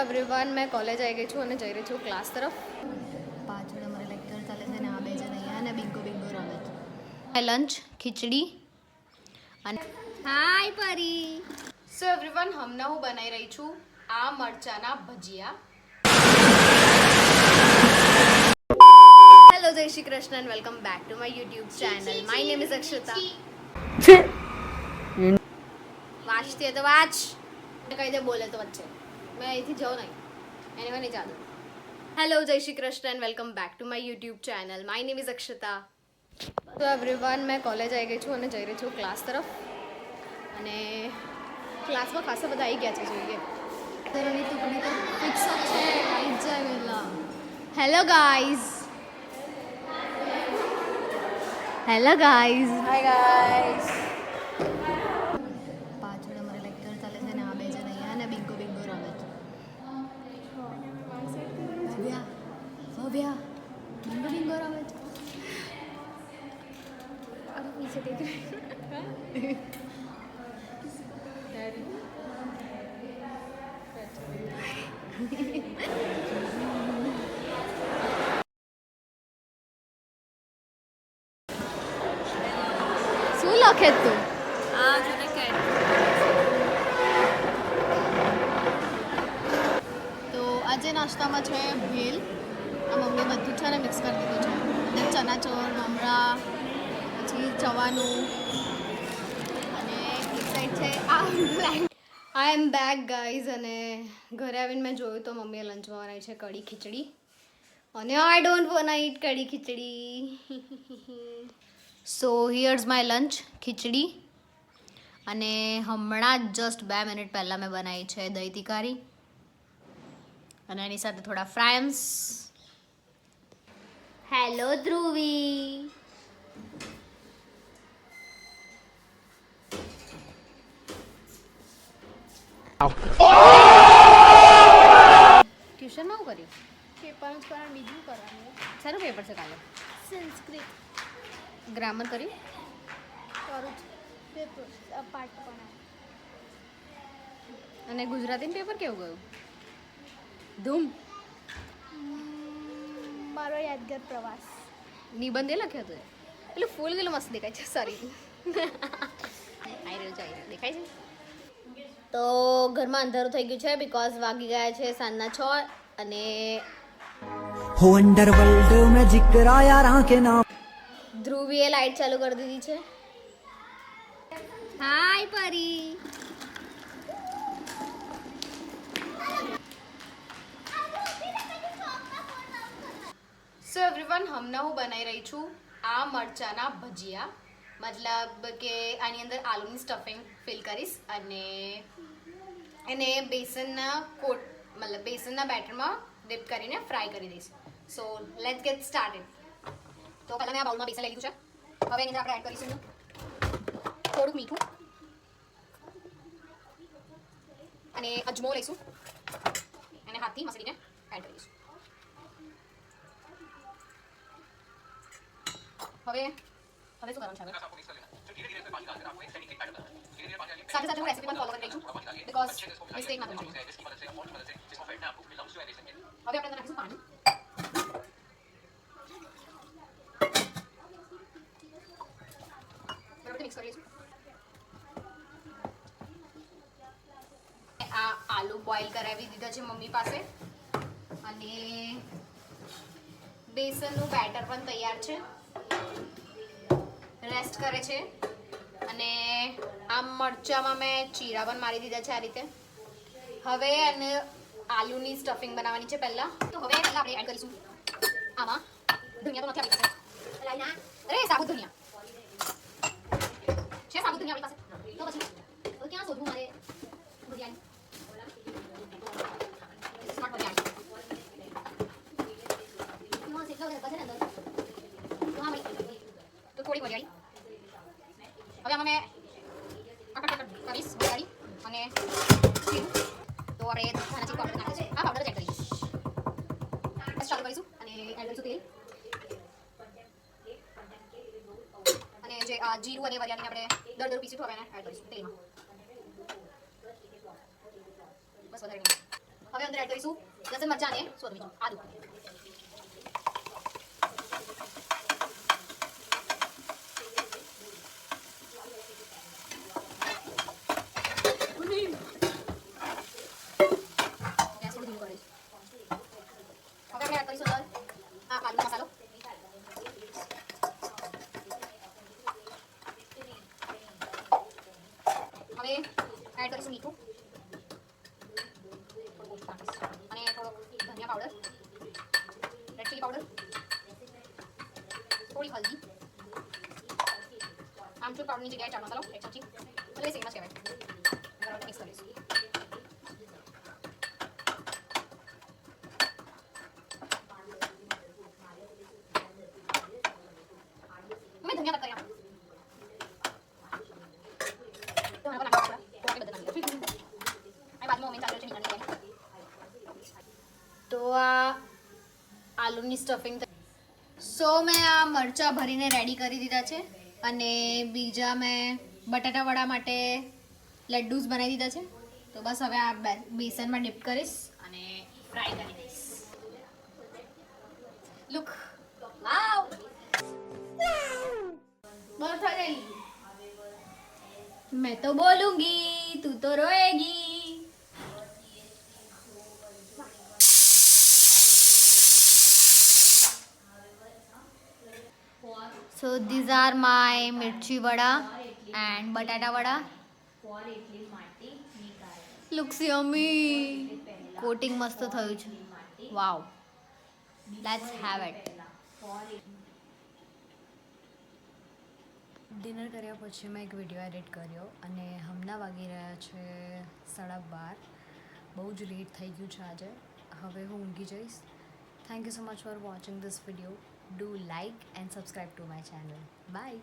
Everyone मैं college આવી ગઈ છું અને જઈ રહી છું ક્લાસ તરફ. પાછળ અમારે લેક્ચર ચાલે છે ને આ બે જણ અહીંયા અને બિંગો બિંગો રમે છે. લંચ ખીચડી અને હાય પરી. સો એવરીવન હમણાં હું બનાવી રહી છું આ મરચાના ભજીયા. Hello Jai Shri Krishna and welcome back to my YouTube channel. My name is Akshata. વાંચતી તો વાંચ, કઈ દે બોલે તો વચ્ચે મેં અહીંથી જાઉં નહીં, એને નહીં જાદુ. Hello Jai Shri Krishna and welcome back to my YouTube channel. My name is Akshata. તો એવરીવન મેં કોલેજ આવી ગઈ છું અને જઈ રહી છું ક્લાસ તરફ. અને ક્લાસમાં ખાસા બધા આવી ગયા છે. જોઈએ તરણી ટુકડી તો ફિક્સ જ છે, આવી જ જાય વહેલા. Hello guys, hello guys, hi guys. પાછળ અમારે લેક્ચર ચાલે છે ને આ બે જણ અહીંયા અને બિંગો બિંગો રમે છે. ભવ્યા બિંગો બિંગો રમે છે. અરે પીછે દેખ રહે. શું લખે તું? તો આજે નાસ્તામાં છે ભેલ. આ મમ્મી બધું છે ને મિક્સ કરી દીધું છે. અને ચના ચોળ, મમરા, પછી ચવાનું અને એક સાઈડ છે આઈ એમ બેક ગાઈઝ. અને ઘરે આવીને મેં જોયું તો મમ્મીએ લંચમાં બનાવી છે કઢી ખીચડી. અને I don't want it kadhi khichdi. So here's my lunch khichdi. અને હમણાં જ જસ્ટ 2 મિનિટ પહેલાં મેં બનાવી છે દહીં તિકારી અને એની સાથે થોડા ફ્રાયમ્સ. હેલો ધ્રુવી. ટ્યુશનમાં શું કર્યું? પેપર જ કરવાનું, બીજું કરવાનું. સારું પેપર છે કાલે. સંસ્કૃત ગ્રામર કર્યું? કરું છું. પેપર પાઠ પણ અને ગુજરાતીનું પેપર કેવું ગયું? ધૂમ. મારો યાદગાર પ્રવાસ. નિબંધ એ લખ્યો હતો? પેલું ફૂલ કેટલું મસ્ત દેખાય છે. સોરી, આવી રહ્યું છે, દેખાય છે. તો ઘરમાં અંધારું થઈ ગયું છે બિકોઝ વાગી ગયા છે સાંજના 6 અને हो अंडरवर्ल्ड में जिक्र आया राह के नाम. ધ્રુવીએ લાઈટ ચાલુ કરી દીધી છે. હાય પરી. સો એવરીવન હમણાં હું બનાવી રહી છું આ મરચાના ભજીયા. મતલબ કે આની અંદર આલુની સ્ટફિંગ ફિલ કરીશ અને એને બેસનના કોટ મતલબ બેસનના બેટરમાં ડિપ કરીને ફ્રાય કરી દઈશ. So let's gate started. તો પહેલાં મેં આ બાઉલમાં બેસન લઈ લીધું છે. હવે એની અંદર આપણે એડ કરીશું થોડુંક મીઠું અને અજમો લઈશું અને હાથથી મસળીને એડ કરી દઈશું. હવે શું કરવાનું છે? સાથે સાથે હું રેસીપી પણ ફોલો કરી રહી છું બીકોઝ મિસ્ટેક ના થવી જોઈએ. હવે આપણે અંદર નાખીશું પાણી. બરાબર મિક્સ કરી લઈશું. આ આલુ બોઇલ કરાવી દીધા છે મમ્મી પાસે અને બેસનનું બેટર પણ તૈયાર છે, રેસ્ટ કરે છે. અને આ મરચામાં મેં ચીરા પણ મારી દીધા છે આ રીતે. હવે અને આલુની સ્ટફિંગ બનાવવાની છે પહેલાં. તો હવે પહેલાં આપણે એડ કરીશું આમાં ધનિયા. તો નથી આપણી પાસે. અરે સાબુત ધનિયા છે, સાબુત ધનિયા આપણી પાસે. તો પછી ક્યાં શોધવું મારે ભજીયાની? સ્માર્ટ ભજીયા તો થોડી વરિયાળી. હવે આમાં મેં કરીશ વરિયાળી અને જીરું. તો આપણે ધાણા જીરું પાવડર નાખીશું. આ પાવડર જ એડ કરીશું. ચાલુ કરીશું અને એડ કરીશું તેલ. અને જે આ જીરું અને વરિયાળીને આપણે દર પીસીશું હવે એને એડ કરીશું તેલમાં. બસ વધારે નહીં. હવે અંદર એડ કરીશું લસણ મરચાં અને સ્વાદ મીઠું આદુ. ગેસ થોડું ધીમું કરીશ. હવે આપણે એડ કરીશું અંદર આ આદુનો મસાલો. હવે એડ કરીશું મીઠું અને થોડો ધનિયા પાવડર, રેડ ચીલી પાવડર, થોડી હલ્દી, આમચૂર પાવડરની જગ્યાએ ચાટ મસાલો 1 ચમચી, એટલે સેમ જ કહેવાય. બરાબર મિક્સ કરીશું. મેં ધનિયા કટ કરી તો આ આલુની સ્ટફિંગ. સો મેં આ મરચાં ભરીને રેડી કરી દીધા છે અને બીજા મેં બટાટાવડા માટે લડ્ડુસ બનાવી દીધા છે. તો બસ હવે આ બેસનમાં ડીપ કરીશ અને ફ્રાય કરી દઈશ. લુક વાવ, બસ થઈ ગઈ. मैं तो बोलूंगी तू तो रोएगी. So these are my mirchi vada and batata vada. Looks yummy. Coating મસ્ત થયું છે. Wow. Let's have it. Dinner કર્યા પછી મેં એક વિડીયો એડિટ કર્યો અને હમણાં વાગી રહ્યા છે 12:30. બહુ જ લેટ થઈ ગયું છે આજે. હવે હું ઊંઘી જઈશ. Thank you so much for watching this video. Do like and subscribe to my channel. By.